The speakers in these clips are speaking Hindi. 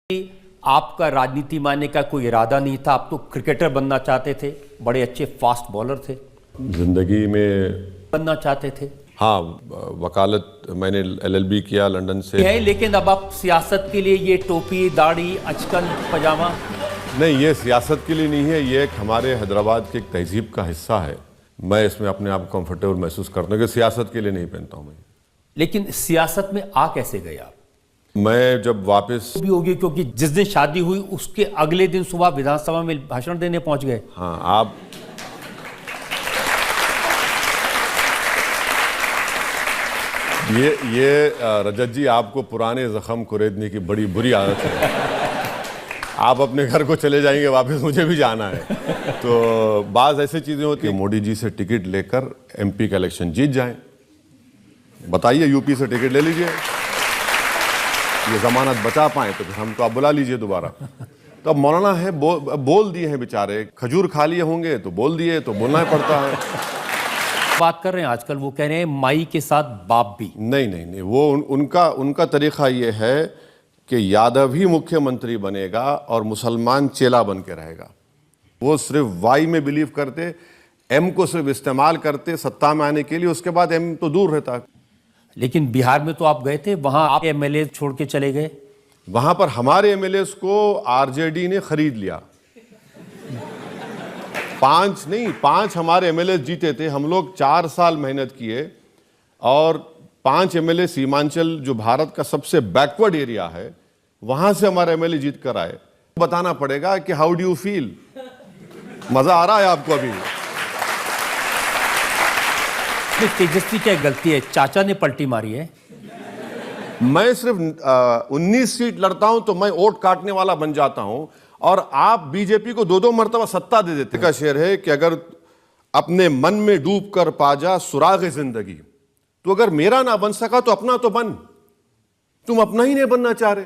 आपका राजनीति मानने का कोई इरादा नहीं था, आप तो क्रिकेटर बनना चाहते थे, बड़े अच्छे फास्ट बॉलर थे, जिंदगी में बनना चाहते थे। हाँ, वकालत मैंने LLB किया लंदन से है, लेकिन अब आप सियासत के लिए ये टोपी, दाढ़ी, अचकन, पजामा। नहीं, ये सियासत के लिए नहीं है, ये एक हमारे हैदराबाद की एक तहजीब का हिस्सा है। मैं इसमें अपने आप को कंफर्टेबल महसूस करता हूँ कि सियासत के लिए नहीं पहनता हूँ मैं। लेकिन सियासत में आ कैसे गए आप? मैं जब वापस भी होगी, क्योंकि जिस दिन शादी हुई उसके अगले दिन सुबह विधानसभा में भाषण देने पहुंच गए। हाँ, आप ये रजत जी, आपको पुराने जख्म कुरेदने की बड़ी बुरी आदत है। आप अपने घर को चले जाएंगे वापस, मुझे भी जाना है। तो बाज़ ऐसी चीज़ें होती हैं, मोदी जी से टिकट लेकर MP का इलेक्शन जीत जाएं। बताइए, UP से टिकट ले लीजिए, ये जमानत बचा पाए तो फिर हमको आप बुला लीजिए दोबारा। तो अब मौलाना है, बोल दिए हैं बेचारे, खजूर खा लिए होंगे तो बोल दिए, तो बोलना ही पड़ता है। बात कर रहे हैं आजकल, वो कह रहे हैं माई के साथ बाप भी। नहीं, वो उनका तरीका ये है कि यादव ही मुख्यमंत्री बनेगा और मुसलमान चेला बन के रहेगा। वो सिर्फ वाई में बिलीव करते, M को सिर्फ इस्तेमाल करते सत्ता में आने के लिए, उसके बाद M तो दूर रहता। लेकिन बिहार में तो आप गए थे, वहां आप MLA छोड़ के चले गए। वहां पर हमारे MLAs को RJD ने खरीद लिया। 5 हमारे MLAs जीते थे। हम लोग 4 साल मेहनत किए और 5 MLA सीमांचल, जो भारत का सबसे बैकवर्ड एरिया है, वहां से हमारे MLA जीत कर आए। बताना पड़ेगा कि हाउ डू यू फील, मजा आ रहा है आपको अभी? तेजस्वी क्या गलती है, चाचा ने पलटी मारी है। मैं सिर्फ 19 सीट लड़ता हूं तो मैं वोट काटने वाला बन जाता हूं, और आप बीजेपी को 2-2 मरतबा सत्ता दे देते। का शेर है कि अगर अपने मन में डूब कर पा जा सुराग जिंदगी, तो अगर मेरा ना बन सका तो अपना तो बन। तुम अपना ही नहीं बनना चाह रहे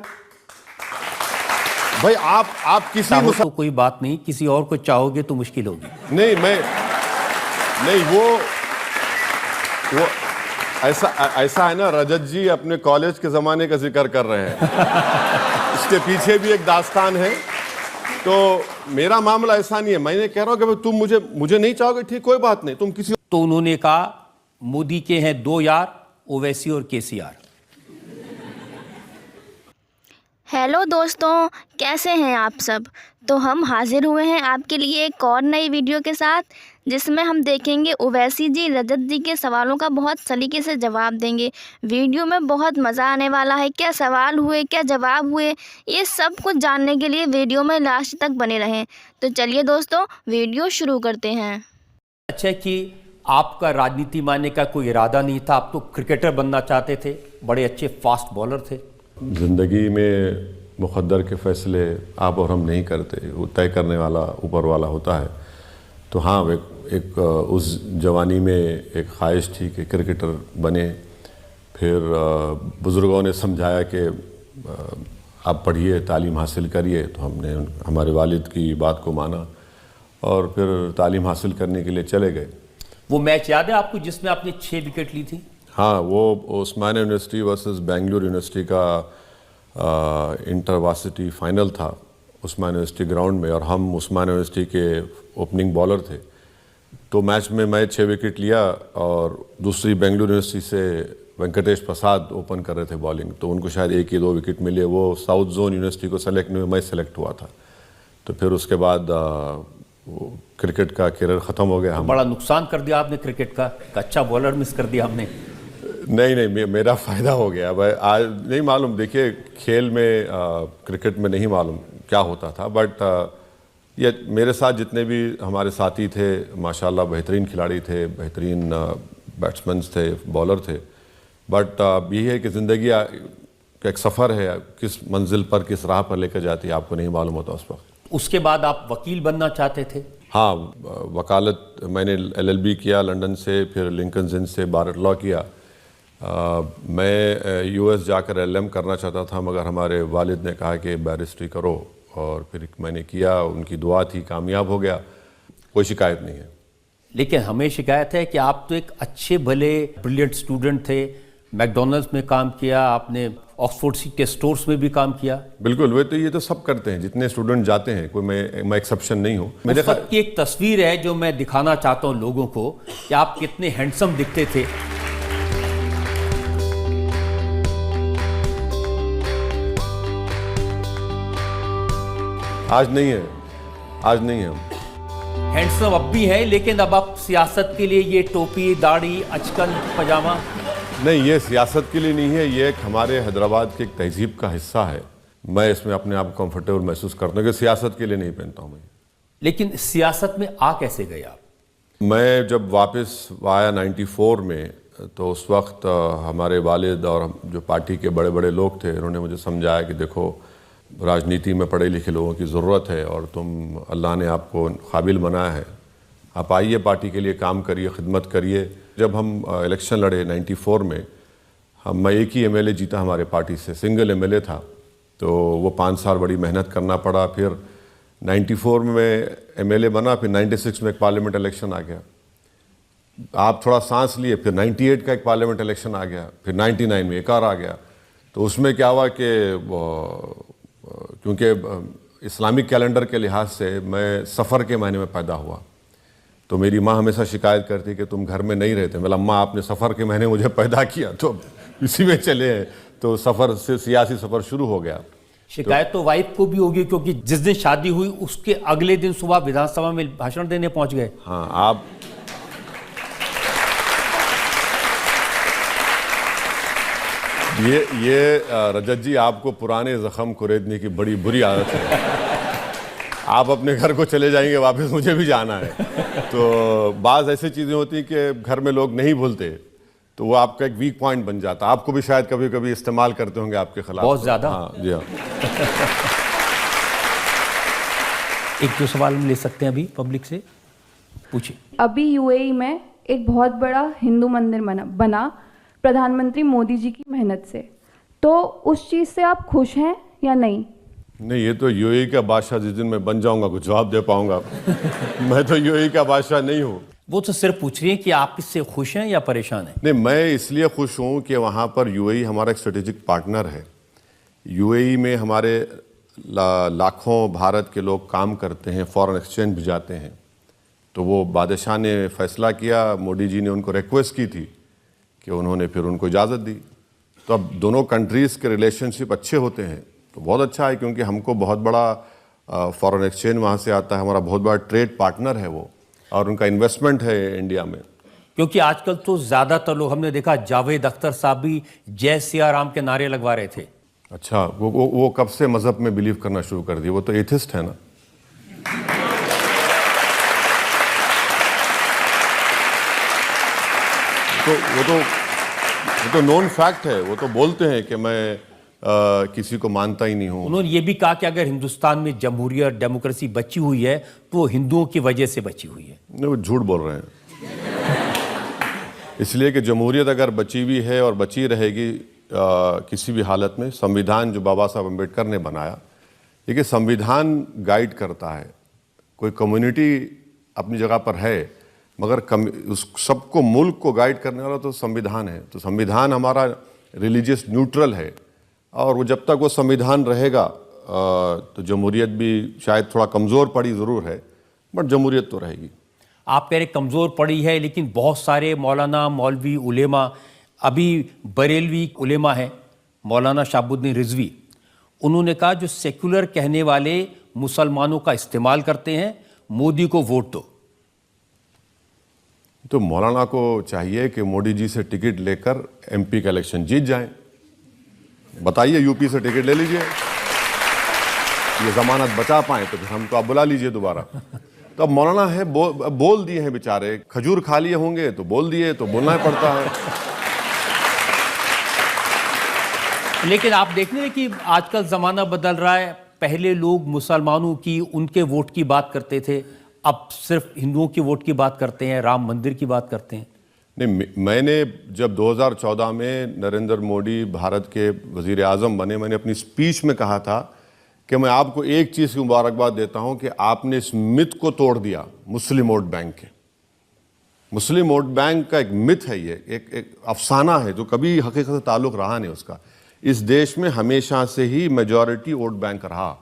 भाई। आप किसी तो कोई बात नहीं, किसी और को चाहोगे तो मुश्किल होगी। नहीं, वो ऐसा है ना, रजत जी अपने कॉलेज के जमाने का जिक्र कर रहे हैं। इसके पीछे भी एक दास्तान है। तो मेरा मामला ऐसा नहीं है। मैंने कह रहा हूं कि तुम मुझे नहीं चाहोगे, ठीक, कोई बात नहीं, तुम किसी। तो उन्होंने कहा मोदी के हैं 2 यार, ओवैसी और KCR। हेलो दोस्तों, कैसे हैं आप सब? तो हम हाजिर हुए हैं आपके लिए एक और नई वीडियो के साथ, जिसमें हम देखेंगे ओवैसी जी रजत जी के सवालों का बहुत सलीके से जवाब देंगे। वीडियो में बहुत मज़ा आने वाला है। क्या सवाल हुए, क्या जवाब हुए, ये सब कुछ जानने के लिए वीडियो में लास्ट तक बने रहें। तो चलिए दोस्तों, वीडियो शुरू करते हैं। अच्छा कि आपका राजनीति मानने का कोई इरादा नहीं था, आप तो क्रिकेटर बनना चाहते थे, बड़े अच्छे फास्ट बॉलर थे। जिंदगी में मुक़द्दर के फैसले आप और हम नहीं करते, वो तय करने वाला ऊपर वाला होता है। तो हाँ, एक उस जवानी में एक ख्वाहिश थी कि क्रिकेटर बने। फिर बुज़ुर्गों ने समझाया कि आप पढ़िए, तालीम हासिल करिए। तो हमने हमारे वालिद की बात को माना और फिर तालीम हासिल करने के लिए चले गए। वो मैच याद है आपको जिसमें आपने 6 विकेट ली थी? हाँ, वो उस्मानिया यूनिवर्सिटी वर्सेस बेंगलुरु यूनिवर्सिटी का इंटरवार्सिटी फाइनल था उस्मानिया यूनिवर्सिटी ग्राउंड में, और हम उस्मानिया यूनिवर्सिटी के ओपनिंग बॉलर थे। तो मैच में मैं 6 विकेट लिया और दूसरी बेंगलुरु यूनिवर्सिटी से वेंकटेश प्रसाद ओपन कर रहे थे बॉलिंग, तो उनको शायद 1 या 2 विकेट मिले। वो साउथ जोन यूनिवर्सिटी को सेलेक्ट नहीं हुए, मैं सेलेक्ट हुआ था। तो फिर उसके बाद क्रिकेट का करियर ख़त्म हो गया। बड़ा नुकसान कर दिया आपने क्रिकेट का, अच्छा बॉलर मिस कर दिया हमने। नहीं, मेरा फ़ायदा हो गया भाई। आज नहीं मालूम, देखिए खेल में क्रिकेट में नहीं मालूम क्या होता था, बट ये मेरे साथ जितने भी हमारे साथी थे माशाल्लाह बेहतरीन खिलाड़ी थे, बेहतरीन बैट्समैन थे, बॉलर थे। बट यही है कि ज़िंदगी का एक सफ़र है, किस मंजिल पर, किस राह पर लेकर जाती है आपको नहीं मालूम होता उस वक्त। उसके बाद आप वकील बनना चाहते थे? हाँ, वकालत मैंने LLB किया लंदन से, फिर लिंकन्स इन्स से बार लॉ किया। मैं US जाकर LLM करना चाहता था, मगर हमारे वालिद ने कहा कि बैरिस्ट्री करो, और फिर मैंने किया। उनकी दुआ थी, कामयाब हो गया, कोई शिकायत नहीं है। लेकिन हमें शिकायत है कि आप तो एक अच्छे भले ब्रिलियंट स्टूडेंट थे, मैकडॉनल्ड्स में काम किया, आपने ऑक्सफोर्ड सिटी स्टोर्स में भी काम किया। बिल्कुल, वे तो ये तो सब करते हैं, जितने स्टूडेंट जाते हैं, कोई मैं एक्सेप्शन नहीं हूँ। मेरे उस वक्त की एक तस्वीर है जो मैं दिखाना चाहता हूँ लोगों को कि आप कितने हैंडसम दिखते थे। आज नहीं है, आज नहीं है। हैंडसम अब भी है, लेकिन अब आप सियासत के लिए ये टोपी, दाढ़ी, अचकन, पजामा। नहीं, ये सियासत के लिए नहीं है, ये एक हमारे हैदराबाद की एक तहजीब का हिस्सा है। मैं इसमें अपने आप को कंफर्टेबल महसूस करता हूँ कि सियासत के लिए नहीं पहनता हूँ मैं। लेकिन सियासत में आ कैसे गए आप? मैं जब वापस आया 94 में, तो उस वक्त हमारे वालिद और जो पार्टी के बड़े बड़े लोग थे, उन्होंने मुझे समझाया कि देखो, राजनीति में पढ़े लिखे लोगों की ज़रूरत है और तुम, अल्लाह ने आपको काबिल बनाया है, आप आइए, पार्टी के लिए काम करिए, खिदमत करिए। जब हम इलेक्शन लड़े 94 में, मैं एक ही एमएलए जीता हमारे पार्टी से, सिंगल एमएलए था, तो वो 5 साल बड़ी मेहनत करना पड़ा। फिर 94 में एमएलए बना, फिर 96 में एक पार्लियामेंट इलेक्शन आ गया, आप थोड़ा सांस लिए, फिर 98 का एक पार्लियामेंट इलेक्शन आ गया, फिर 99 में एक और आ गया। तो उसमें क्या हुआ कि क्योंकि इस्लामिक कैलेंडर के लिहाज से मैं सफ़र के महीने में पैदा हुआ, तो मेरी माँ हमेशा शिकायत करती कि तुम घर में नहीं रहते। मैं, अम्मा आपने सफ़र के महीने मुझे पैदा किया तो इसी में चले हैं। तो सफ़र से सियासी सफ़र शुरू हो गया। शिकायत तो वाइफ को भी होगी, क्योंकि जिस दिन शादी हुई उसके अगले दिन सुबह विधानसभा में भाषण देने पहुंच गए। हाँ, आप ये रजत जी, आपको पुराने ज़ख्म कुरेदने की बड़ी बुरी आदत है। आप अपने घर को चले जाएंगे वापस, मुझे भी जाना है। तो बाज़ ऐसी चीज़ें होती हैं कि घर में लोग नहीं भूलते, तो वो आपका एक वीक पॉइंट बन जाता है। आपको भी शायद कभी कभी इस्तेमाल करते होंगे आपके खिलाफ। बहुत ज़्यादा। हाँ जी, हाँ। एक दो सवाल हम ले सकते हैं अभी पब्लिक से, पूछिए। अभी यूएई में एक बहुत बड़ा हिंदू मंदिर बना प्रधानमंत्री मोदी जी की मेहनत से, तो उस चीज़ से आप खुश हैं या नहीं? नहीं, ये तो यूएई का बादशाह जिस दिन मैं बन जाऊंगा कुछ जवाब दे पाऊंगा। मैं तो यूएई का बादशाह नहीं हूँ। वो तो सिर्फ पूछ रही है कि आप इससे खुश हैं या परेशान हैं? नहीं, मैं इसलिए खुश हूँ कि वहाँ पर यूएई हमारा एक स्ट्रेटेजिक पार्टनर है। यूएई में हमारे लाखों भारत के लोग काम करते हैं, फॉरेन एक्सचेंज भी जाते हैं। तो वो बादशाह ने फैसला किया, मोदी जी ने उनको रिक्वेस्ट की थी कि उन्होंने फिर उनको इजाज़त दी। तो अब दोनों कंट्रीज़ के रिलेशनशिप अच्छे होते हैं, तो बहुत अच्छा है, क्योंकि हमको बहुत बड़ा फॉरेन एक्सचेंज वहाँ से आता है, हमारा बहुत बड़ा ट्रेड पार्टनर है वो, और उनका इन्वेस्टमेंट है इंडिया में। क्योंकि आजकल तो ज़्यादातर लोग, हमने देखा जावेद अख्तर साहब भी जय सिया राम के नारे लगवा रहे थे। अच्छा, वो कब से मज़हब में बिलीव करना शुरू कर दिए? वो तो एथिस्ट है ना। तो वो तो नोन फैक्ट है, वो तो बोलते हैं कि मैं किसी को मानता ही नहीं हूँ। उन्होंने ये भी कहा कि अगर हिंदुस्तान में जमहूरियत, डेमोक्रेसी बची हुई है तो वो हिंदुओं की वजह से बची हुई है। नहीं, वो झूठ बोल रहे हैं। इसलिए कि जमहूरियत अगर बची हुई है और बची रहेगी किसी भी हालत में, संविधान जो बाबा साहब अम्बेडकर ने बनाया, देखिए संविधान गाइड करता है। कोई कम्युनिटी अपनी जगह पर है, मगर उस सबको, मुल्क को गाइड करने वाला तो संविधान है। तो संविधान हमारा रिलीजियस न्यूट्रल है, और वो जब तक वो संविधान रहेगा तो जमहूरियत भी शायद थोड़ा कमज़ोर पड़ी ज़रूर है, बट जमहूरियत तो रहेगी। आप कह रहे कमज़ोर पड़ी है, लेकिन बहुत सारे मौलाना, मौलवी, उलेमा, अभी बरेलवी उलेमा है, मौलाना शाहबुद्दीन रिजवी, उन्होंने कहा जो सेक्युलर कहने वाले मुसलमानों का इस्तेमाल करते हैं, मोदी को वोट दो। तो मौलाना को चाहिए कि मोदी जी से टिकट लेकर एमपी का इलेक्शन जीत जाएं। बताइए, यूपी से टिकट ले लीजिए, ये जमानत बचा पाए तो फिर हमको आप बुला लीजिए दोबारा। तो अब मौलाना है, बोल दिए हैं बेचारे, खजूर खा लिए होंगे तो बोल दिए, तो बोलना ही पड़ता है। लेकिन आप देख रहे हैं कि आजकल ज़माना बदल रहा है। पहले लोग मुसलमानों की, उनके वोट की बात करते थे, अब सिर्फ हिंदुओं की वोट की बात करते हैं, राम मंदिर की बात करते हैं। नहीं, मैंने जब 2014 में नरेंद्र मोदी भारत के वज़ीर आज़म बने, मैंने अपनी स्पीच में कहा था कि मैं आपको एक चीज़ की मुबारकबाद देता हूं कि आपने इस मिथ को तोड़ दिया मुस्लिम वोट बैंक के। मुस्लिम वोट बैंक का एक मिथ है, ये एक अफसाना है जो कभी हकीकत से ताल्लुक रहा नहीं उसका। इस देश में हमेशा से ही मेजॉरिटी वोट बैंक रहा,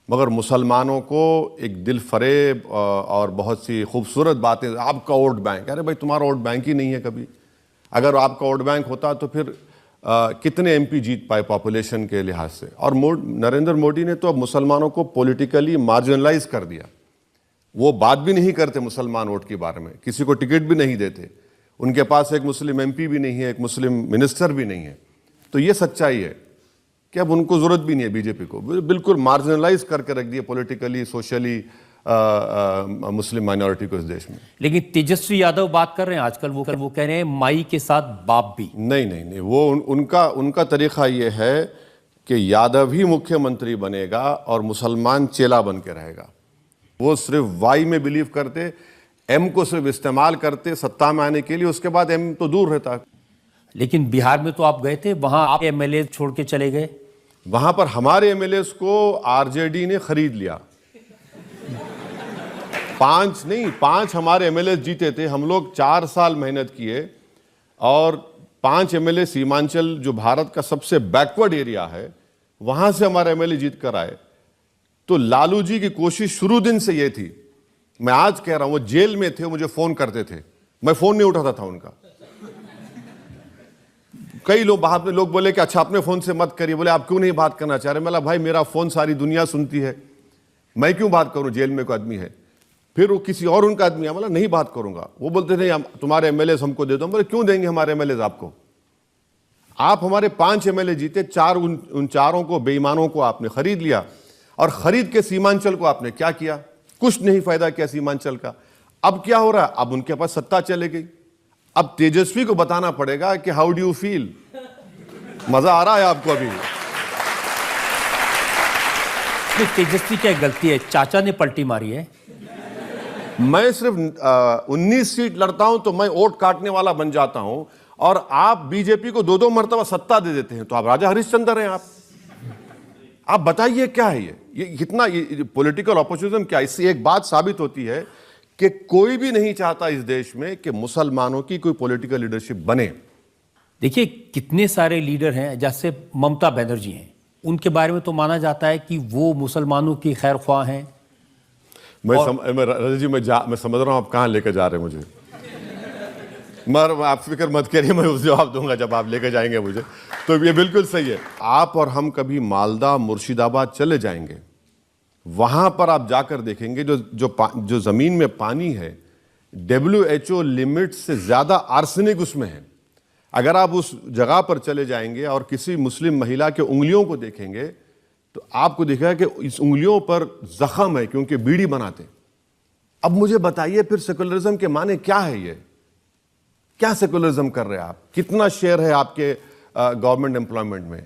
मगर मुसलमानों को एक दिल फरेब और बहुत सी खूबसूरत बातें, आपका वोट बैंक, अरे भाई तुम्हारा वोट बैंक ही नहीं है कभी। अगर आपका वोट बैंक होता तो फिर कितने एमपी जीत पाए पॉपुलेशन के लिहाज से। और नरेंद्र मोदी ने तो अब मुसलमानों को पॉलिटिकली मार्जिनलाइज कर दिया। वो बात भी नहीं करते मुसलमान वोट के बारे में, किसी को टिकट भी नहीं देते, उनके पास एक मुस्लिम एमपी भी नहीं है, एक मुस्लिम मिनिस्टर भी नहीं है। तो ये सच्चाई है कि अब उनको ज़रूरत भी नहीं है बीजेपी को, बिल्कुल मार्जिनलाइज करके रख दिया पॉलिटिकली, सोशली मुस्लिम माइनॉरिटी को इस देश में। लेकिन तेजस्वी यादव बात कर रहे हैं आजकल, वो कह रहे हैं माई के साथ बाप भी। नहीं, वो उनका तरीका ये है कि यादव ही मुख्यमंत्री बनेगा और मुसलमान चेला बन के रहेगा। वो सिर्फ वाई में बिलीव करते, एम को सिर्फ इस्तेमाल करते सत्ता में आने के लिए, उसके बाद एम तो दूर रहता। लेकिन बिहार में तो आप गए थे, वहां आप एमएलए छोड़ के चले गए। वहां पर हमारे एमएलए को आरजेडी ने खरीद लिया। 5 हमारे एमएलए जीते थे, हम लोग 4 साल मेहनत किए और 5 एमएलए सीमांचल जो भारत का सबसे बैकवर्ड एरिया है वहां से हमारे एमएलए जीत कर आए। तो लालू जी की कोशिश शुरू दिन से ये थी, मैं आज कह रहा हूं, वो जेल में थे, मुझे फोन करते थे, मैं फोन नहीं उठाता था उनका। कई लोग बाहर में लोग बोले कि अच्छा अपने फोन से मत करिए, बोले आप क्यों नहीं बात करना चाह रहे। मैं भाई मेरा फोन सारी दुनिया सुनती है, मैं क्यों बात करूं, जेल में कोई आदमी है। फिर वो किसी और उनका आदमी है, बोला नहीं बात करूंगा। वो बोलते थे तुम्हारे एमएलए हमको दे दो। बोले क्यों देंगे हमारे एमएलए आपको, आप हमारे 5 एमएलए जीते, उन चारों को बेईमानों को आपने खरीद लिया। और खरीद के सीमांचल को आपने क्या किया, कुछ नहीं फायदा किया सीमांचल का। अब क्या हो रहा है, अब उनके पास सत्ता चले गई। अब तेजस्वी को बताना पड़ेगा कि हाउ डू यू फील, मजा आ रहा है आपको अभी। तेजस्वी क्या गलती है, चाचा ने पलटी मारी है। मैं सिर्फ 19 सीट लड़ता हूं तो मैं वोट काटने वाला बन जाता हूं, और आप बीजेपी को 2-2 मरतबा सत्ता दे देते हैं, तो आप राजा हरिश्चंद्र हैं। आप बताइए क्या है ये कितना पॉलिटिकल ऑपोर्चुनिज्म क्या है। इससे एक बात साबित होती है कि कोई भी नहीं चाहता इस देश में कि मुसलमानों की कोई पॉलिटिकल लीडरशिप बने। देखिए कितने सारे लीडर हैं, जैसे ममता बनर्जी हैं, उनके बारे में तो माना जाता है कि वो मुसलमानों की खैर ख्वाह हैं। रजत जी मैं समझ रहा हूं आप कहां लेकर जा रहे हैं मुझे, मगर आप फिक्र मत करिए, मैं उस जवाब दूंगा जब आप लेकर जाएंगे मुझे। तो ये बिल्कुल सही है। आप और हम कभी मालदा मुर्शिदाबाद चले जाएंगे, वहां पर आप जाकर देखेंगे जो जमीन में पानी है, WHO लिमिट से ज्यादा आर्सेनिक उसमें है। अगर आप उस जगह पर चले जाएंगे और किसी मुस्लिम महिला के उंगलियों को देखेंगे तो आपको दिखेगा कि इस उंगलियों पर जख्म है, क्योंकि बीड़ी बनाते। अब मुझे बताइए फिर सेकुलरिज्म के माने क्या है, ये क्या सेकुलरिज्म कर रहे हैं आप, कितना शेयर है आपके गवर्नमेंट एम्प्लॉयमेंट में।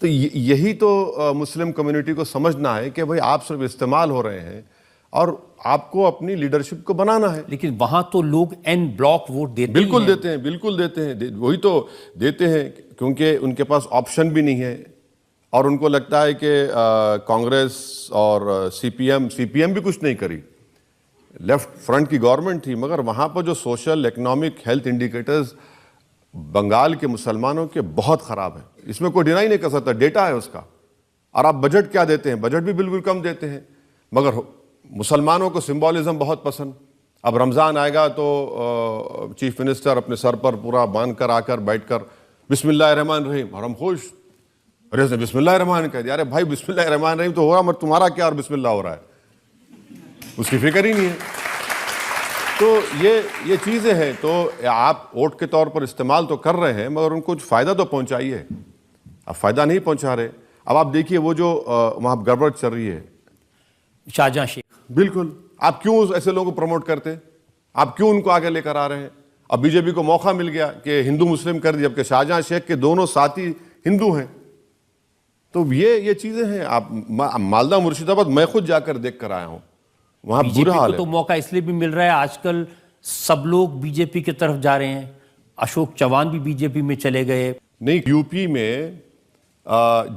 तो यही तो मुस्लिम कम्युनिटी को समझना है कि भाई आप सिर्फ इस्तेमाल हो रहे हैं और आपको अपनी लीडरशिप को बनाना है। लेकिन वहां तो लोग एन ब्लॉक वोट देते बिल्कुल देते हैं, बिल्कुल देते हैं, वही तो देते हैं, क्योंकि उनके पास ऑप्शन भी नहीं है। और उनको लगता है कि कांग्रेस और सीपीएम भी कुछ नहीं करी, लेफ्ट फ्रंट की गवर्नमेंट थी, मगर वहां पर जो social economic health indicators Bengal के मुसलमानों के बहुत खराब है, इसमें कोई डिनाई नहीं कर सकता, डेटा है उसका। और आप बजट क्या देते हैं, बजट भी बिल्कुल कम देते हैं, मगर मुसलमानों को सिंबॉलिज्म बहुत पसंद। अब रमज़ान आएगा तो चीफ मिनिस्टर अपने सर पर पूरा बांध कर आकर बैठकर बिस्मिल्लाहिर्रहमानिर्रहीम, और हम खुश, अरे उसने बिस्मिल्लाहिर्रहमान कह दिया। अरे भाई बिस्मिल्लाहिर्रहमानिर्रहीम तो हो रहा, मगर तुम्हारा क्या और बिस्मिल्लाह हो रहा है, उसकी फिक्र ही नहीं है। तो ये चीज़ें हैं। तो आप वोट के तौर पर इस्तेमाल तो कर रहे हैं, मगर उनको फ़ायदा तो पहुंचाइए। आप फ़ायदा नहीं पहुंचा रहे। अब आप देखिए वो जो वहाँ गड़बड़ चल रही है, शाहजहां शेख, बिल्कुल, आप क्यों ऐसे लोगों को प्रमोट करते, आप क्यों उनको आगे लेकर आ रहे हैं। अब बीजेपी को मौका मिल गया कि हिंदू मुस्लिम कर दिया, जबकि शाहजहां शेख के दोनों साथी हिंदू हैं। तो ये चीज़ें हैं। आप मालदा मुर्शिदाबाद मैं खुद जाकर देख कर आया हूँ, वहाँ बुरा हाल है। तो मौका इसलिए भी मिल रहा है, आजकल सब लोग बीजेपी की तरफ जा रहे हैं। अशोक चौहान भी बीजेपी में चले गए। नहीं, यूपी में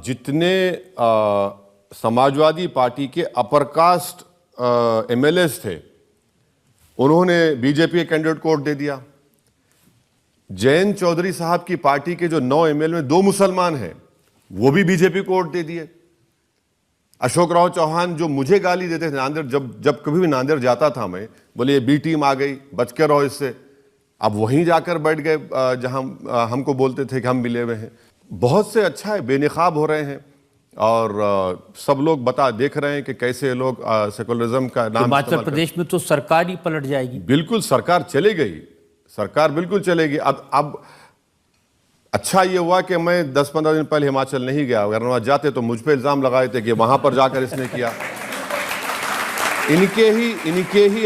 जितने समाजवादी पार्टी के अपर कास्ट एमएलएस थे, उन्होंने बीजेपी के कैंडिडेट को वोट दे दिया। जयंत चौधरी साहब की पार्टी के जो 9 एमएलए में 2 मुसलमान हैं, वो भी बीजेपी को वोट दे दिए। अशोक राव चौहान जो मुझे गाली देते थे नांदेड़, जब कभी भी नांदेड़ जाता था मैं, बोले ये बी टीम आ गई, बच के रहो इससे, अब वहीं जाकर बैठ गए जहां हमको बोलते थे कि हम मिले हुए हैं। बहुत से अच्छा है, बेनिकाब हो रहे हैं और सब लोग देख रहे हैं कि कैसे लोग सेकुलरिज्म का नाम हिमाचल प्रदेश में तो सरकार ही पलट जाएगी। बिल्कुल सरकार चले गई, सरकार बिल्कुल चलेगी। अब अच्छा ये हुआ कि मैं 10-15 दिन पहले हिमाचल नहीं गया, अगर वहां जाते तो मुझ पे इल्जाम लगाए थे कि वहां पर जाकर इसने किया। इनके ही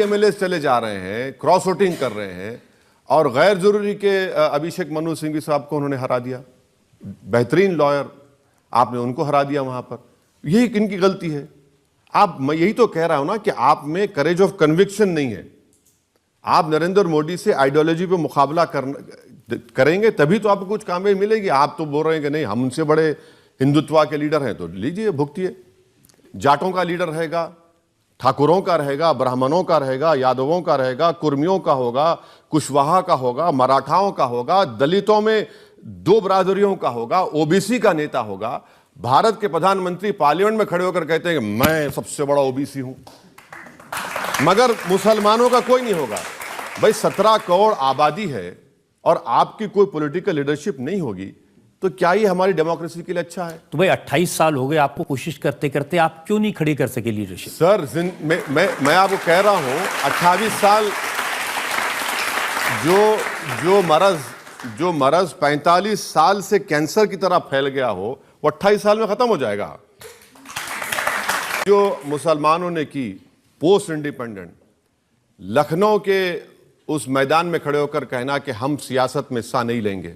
एमएलएस चले जा रहे हैं, क्रॉस वोटिंग कर रहे हैं और गैर जरूरी के अभिषेक मनु सिंघवी साहब को उन्होंने हरा दिया। बेहतरीन लॉयर, आपने उनको हरा दिया वहां पर, यही इनकी गलती है। मैं यही तो कह रहा हूं ना कि आप में करेज ऑफ कन्विक्शन नहीं है। आप नरेंद्र मोदी से आइडियोलॉजी पे मुकाबला करेंगे तभी तो आपको कुछ कामयाबी मिलेगी। आप तो बोल रहे हैं कि नहीं हम उनसे बड़े हिंदुत्व के लीडर हैं, तो लीजिए भुगतिए। जाटों का लीडर रहेगा, ठाकुरों का रहेगा, ब्राह्मणों का रहेगा, यादवों का रहेगा, कुर्मियों का होगा, कुशवाहा का होगा, मराठाओं का होगा, दलितों में 2 बरादरियों का होगा, ओबीसी का नेता होगा। भारत के प्रधानमंत्री पार्लियामेंट में खड़े होकर कहते हैं कि मैं सबसे बड़ा ओबीसी हूं, मगर मुसलमानों का कोई नहीं होगा। भाई 17 करोड़ आबादी है और आपकी कोई पॉलिटिकल लीडरशिप नहीं होगी तो क्या ये हमारी डेमोक्रेसी के लिए अच्छा है? तो भाई 28 साल हो गए आपको कोशिश करते करते, आप क्यों नहीं खड़ी कर सके लीडरशिप? सर मैं आपको कह रहा हूं 28 साल जो मरज 45 साल से कैंसर की तरह फैल गया हो वो 28 साल में खत्म हो जाएगा। जो मुसलमानों ने की पोस्ट इंडिपेंडेंट, लखनऊ के उस मैदान में खड़े होकर कहना कि हम सियासत में हिस्सा नहीं लेंगे,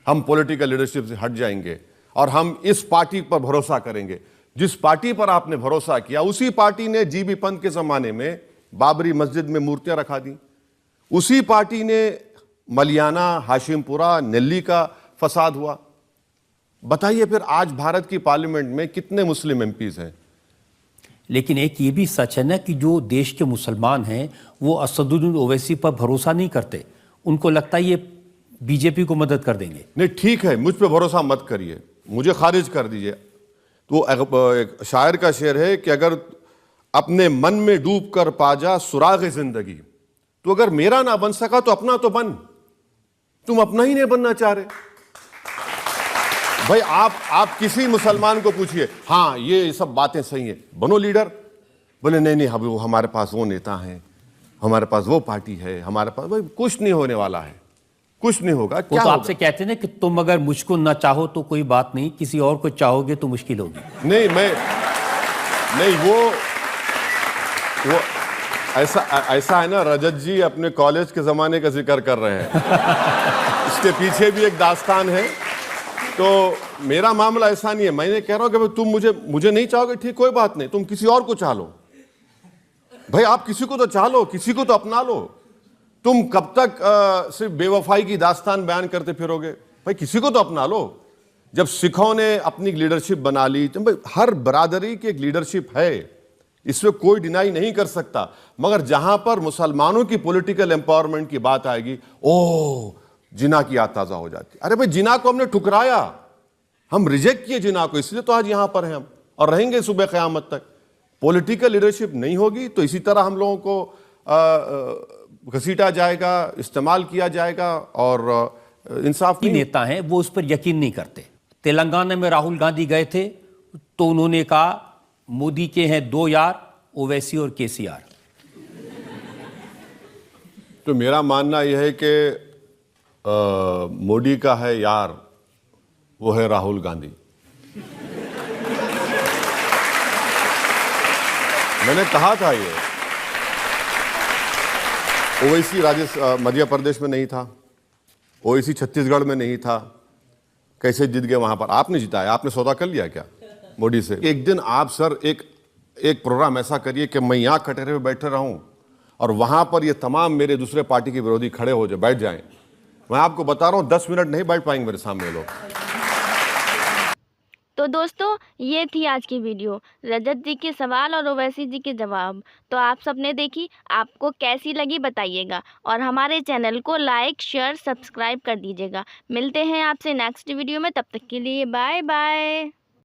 हम पॉलिटिकल लीडरशिप से हट जाएंगे और हम इस पार्टी पर भरोसा करेंगे। जिस पार्टी पर आपने भरोसा किया उसी पार्टी ने जीबी पंत के जमाने में बाबरी मस्जिद में मूर्तियां रखा दी। उसी पार्टी ने मलियाना, हाशिमपुरा, नेल्ली का फसाद हुआ। बताइए फिर आज भारत की पार्लियामेंट में कितने मुस्लिम एमपीज हैं? लेकिन एक ये भी सच है ना कि जो देश के मुसलमान हैं वो असदुद्दीन ओवैसी पर भरोसा नहीं करते। उनको लगता है ये बीजेपी को मदद कर देंगे। नहीं ठीक है, मुझ पे भरोसा मत करिए, मुझे खारिज कर दीजिए। तो एक शायर का शेर है कि अगर अपने मन में डूब कर पा जा सुराग जिंदगी, तो अगर मेरा ना बन सका तो अपना तो बन। तुम अपना ही नहीं बनना चाह रहे। भाई आप किसी मुसलमान को पूछिए, हाँ ये सब बातें सही है, बनो लीडर। बोले नहीं नहीं, वो हमारे पास वो नेता हैं, हमारे पास वो पार्टी है, हमारे पास। भाई कुछ नहीं होने वाला है, कुछ नहीं होगा। क्या तो आपसे कहते हैं ना कि तुम अगर मुझको ना चाहो तो कोई बात नहीं, किसी और को चाहोगे तो मुश्किल होगी। नहीं वो ऐसा है ना, रजत जी अपने कॉलेज के जमाने का जिक्र कर रहे हैं। इसके पीछे भी एक दास्तान है। तो मेरा मामला ऐसा नहीं है। मैंने कह रहा हूं कि तुम मुझे नहीं चाहोगे, ठीक, कोई बात नहीं, तुम किसी और को चाह लो। भाई आप किसी को तो चाह लो, किसी को तो अपना लो। तुम कब तक सिर्फ बेवफाई की दास्तान बयान करते फिरोगे? भाई किसी को तो अपना लो। जब सिखों ने अपनी लीडरशिप बना ली, तो भाई हर बरादरी की एक लीडरशिप है, इसमें कोई डिनाई नहीं कर सकता। मगर जहां पर मुसलमानों की पॉलिटिकल एम्पावरमेंट की बात आएगी, ओह जिना की याद ताजा हो जाती। अरे भाई जिना को हमने ठुकराया, हम रिजेक्ट किए जिना को, इसलिए तो आज यहां पर हैं हम और रहेंगे सुबह क़यामत तक। पॉलिटिकल लीडरशिप नहीं होगी तो इसी तरह हम लोगों को घसीटा जाएगा, इस्तेमाल किया जाएगा और इंसाफ नहीं। नेता हैं वो उस पर यकीन नहीं करते। तेलंगाना में राहुल गांधी गए थे तो उन्होंने कहा मोदी के हैं 2 यार, ओवैसी और केसीआर। तो मेरा मानना यह है कि मोदी का है यार, वो है राहुल गांधी। मैंने कहा था ये, ओवैसी मध्य प्रदेश में नहीं था, ओवैसी छत्तीसगढ़ में नहीं था, कैसे जीत गए वहां पर? आपने जिताया, आपने सौदा कर लिया क्या मोदी से? एक दिन आप सर एक प्रोग्राम ऐसा करिए कि मैं यहां कटहरे में बैठे रहूं और वहां पर ये तमाम मेरे दूसरे पार्टी के विरोधी खड़े हो जाए, बैठ जाएं। मैं आपको बता रहा हूं 10 मिनट नहीं बैठ पाएंगे मेरे सामने लोग। तो दोस्तों ये थी आज की वीडियो, रजत जी के सवाल और ओवैसी जी के जवाब। तो आप सबने देखी, आपको कैसी लगी बताइएगा और हमारे चैनल को लाइक शेयर सब्सक्राइब कर दीजिएगा। मिलते हैं आपसे नेक्स्ट वीडियो में, तब तक के लिए बाय बाय।